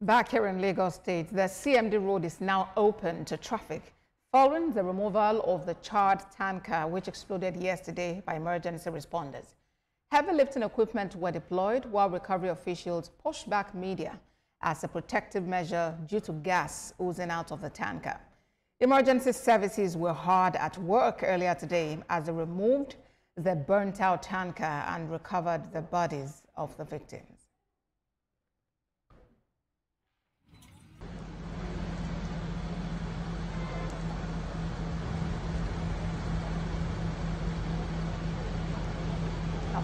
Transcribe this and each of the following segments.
Back here in Lagos State, the CMD road is now open to traffic following the removal of the charred tanker which exploded yesterday by emergency responders. Heavy lifting equipment were deployed while recovery officials pushed back media as a protective measure due to gas oozing out of the tanker. Emergency services were hard at work earlier today as they removed the burnt-out tanker and recovered the bodies of the victims.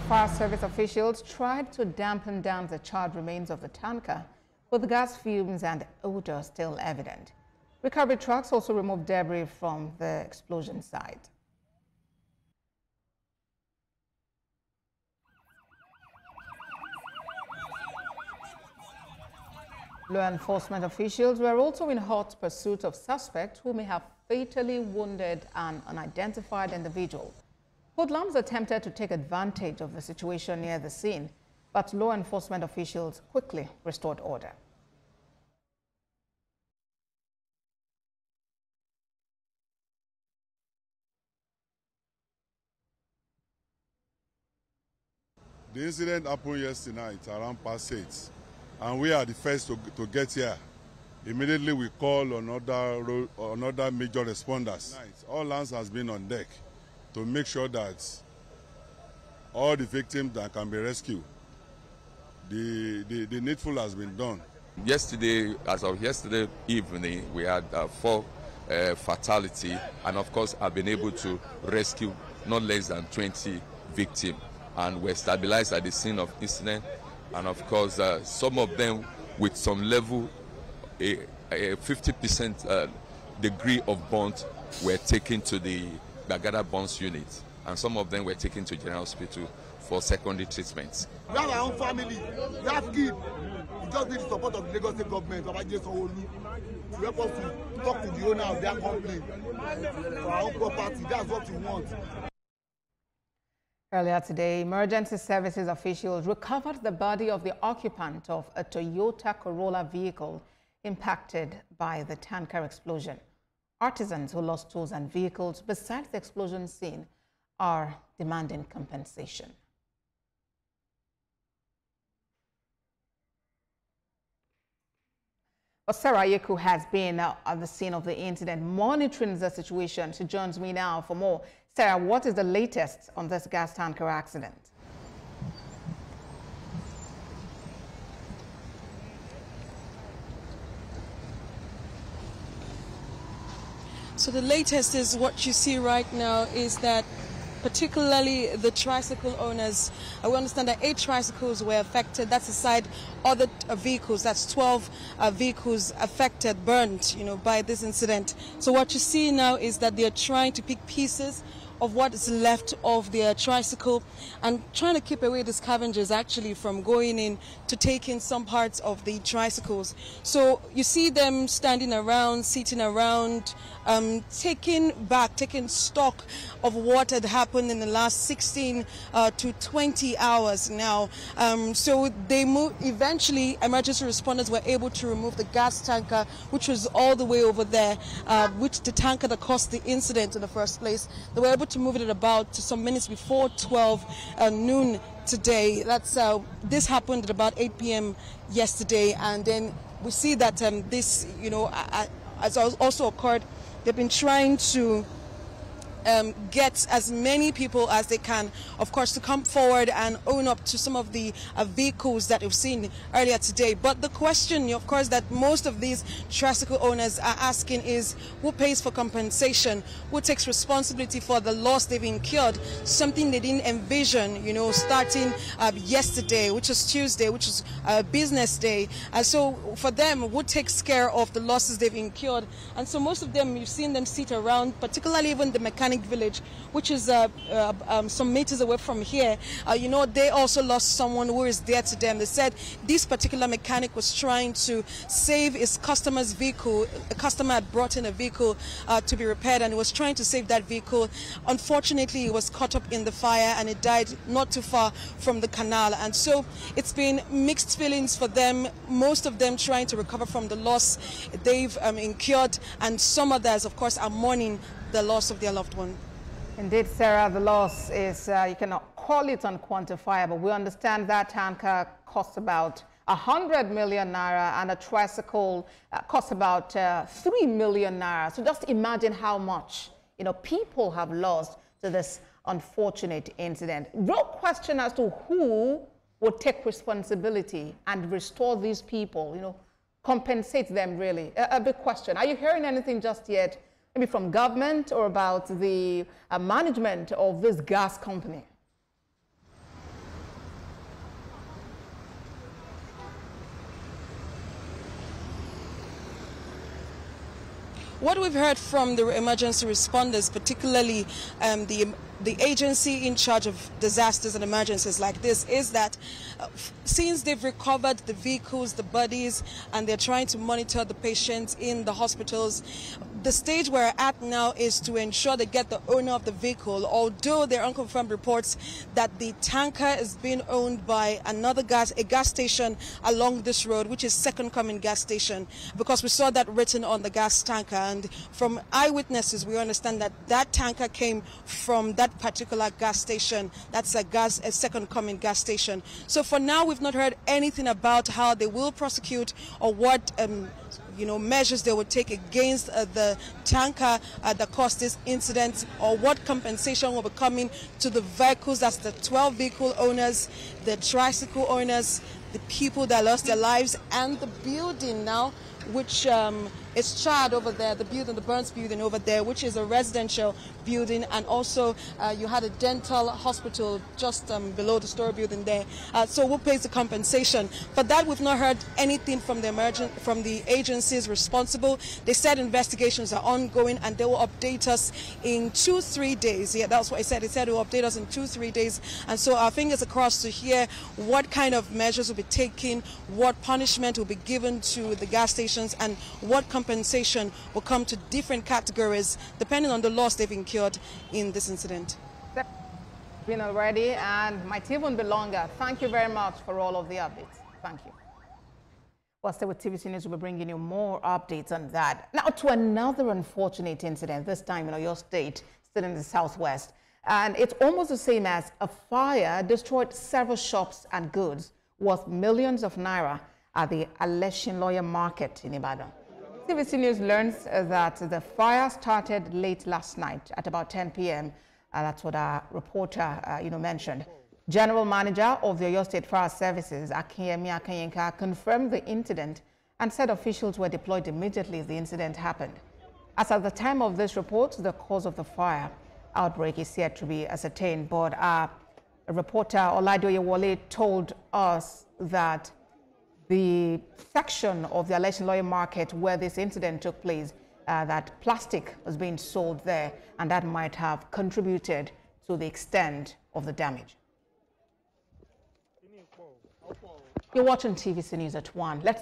Fire service officials tried to dampen down the charred remains of the tanker, with the gas fumes and odor still evident. Recovery trucks also removed debris from the explosion site. Law enforcement officials were also in hot pursuit of suspects who may have fatally wounded an unidentified individual. Hoodlums attempted to take advantage of the situation near the scene, but law enforcement officials quickly restored order. The incident happened yesterday night around past 8, and we are the first to get here. Immediately we call on other major responders. All hands has been on deck to make sure that all the victims that can be rescued, the needful has been done. Yesterday, as of yesterday evening, we had 4 fatalities, and of course I've been able to rescue not less than 20 victims, and we're stabilized at the scene of incident, and of course some of them with some level, a 50% degree of burnt were taken to the Bagada Burns unit, and some of them were taken to General Hospital for secondary treatments. We have our own family, we have kids. We just need the support of the Lagos State government, to help us to talk to the owner of their company for our own property. That's what we want. Earlier today, emergency services officials recovered the body of the occupant of a Toyota Corolla vehicle impacted by the tanker explosion. Artisans who lost tools and vehicles besides the explosion scene are demanding compensation. Well, Sarah Yeku has been at the scene of the incident, monitoring the situation. She joins me now for more. Sarah, what is the latest on this gas tanker accident? So the latest is what you see right now is that particularly the tricycle owners, we understand that 8 tricycles were affected. That's aside other vehicles, that's 12 vehicles affected, burned, by this incident. So what you see now is that they're trying to pick pieces of what is left of their tricycle and trying to keep away the scavengers actually from going in to taking some parts of the tricycles. So you see them standing around, sitting around, taking stock of what had happened in the last 16 to 20 hours now. So they moved. Eventually, emergency responders were able to remove the gas tanker, which was all the way over there, which the tanker that caused the incident in the first place. They were able to move it at about some minutes before 12 noon today. This happened at about 8 p.m. yesterday, and then we see that this, has also occurred. They've been trying to get as many people as they can, of course, to come forward and own up to some of the vehicles that we've seen earlier today. But the question, of course, that most of these tricycle owners are asking is who pays for compensation, who takes responsibility for the loss they've incurred, something they didn't envision, starting yesterday, which was Tuesday, which was business day. So for them, who takes care of the losses they've incurred? And so most of them, you've seen them sit around, particularly even the mechanics Pavement village, which is some meters away from here. You know, they also lost someone who is dear to them. They said this particular mechanic was trying to save his customer's vehicle. A customer had brought in a vehicle to be repaired, and he was trying to save that vehicle. Unfortunately, he was caught up in the fire and he died not too far from the canal. And so it's been mixed feelings for them, most of them trying to recover from the loss they've incurred, and some others, of course, are mourning the loss of their loved one. Indeed, Sarah, the loss is, you cannot call it unquantifiable. We understand that tanker costs about 100 million naira and a tricycle costs about 3 million naira. So just imagine how much, you know, people have lost to this unfortunate incident. Real question as to who would take responsibility and restore these people, you know, compensate them really. A big question. Are you hearing anything just yet, maybe from government or about the management of this gas company? What we've heard from the emergency responders, particularly the agency in charge of disasters and emergencies like this, is that since they've recovered the vehicles, the bodies, and they're trying to monitor the patients in the hospitals, the stage we're at now is to ensure they get the owner of the vehicle, although there are unconfirmed reports that the tanker is being owned by a gas station along this road, which is Second Coming gas station, because we saw that written on the gas tanker. And from eyewitnesses, we understand that that tanker came from that particular gas station. That's a Second Coming gas station. So for now, we've not heard anything about how they will prosecute or what measures they would take against the tanker that caused this incident, or what compensation will be coming to the vehicles. That's the 12 vehicle owners, the tricycle owners, the people that lost their lives, and the building now, which is charred over there, the Burns building over there, which is a residential building, and also you had a dental hospital just below the store building there. So who pays the compensation? For that, we've not heard anything from the agencies responsible. They said investigations are ongoing and they will update us in 2-3 days. Yeah, that's what I said. They said they will update us in 2-3 days. And so our fingers are crossed to hear what kind of measures will be taken, what punishment will be given to the gas stations, and what compensation will come to different categories depending on the loss they've incurred in this incident. Been already, and might even be longer. Thank you very much for all of the updates. Thank you. Well, stay with TVC News. We'll be bringing you more updates on that. Now to another unfortunate incident, this time in your state, still in the southwest. And it's almost the same as a fire destroyed several shops and goods worth millions of naira at the Aleshin Market in Ibadan. TVC News learns that the fire started late last night at about 10 p.m. That's what our reporter, mentioned. General Manager of the Oyo State Fire Services, Akinyemi Akanyenka, confirmed the incident and said officials were deployed immediately the incident happened. As at the time of this report, the cause of the fire outbreak is yet to be ascertained, but our reporter Oladoye Wole told us that the section of the Aleshin Market where this incident took place, that plastic was being sold there, and that might have contributed to the extent of the damage. You're watching TVC News at 1. Let's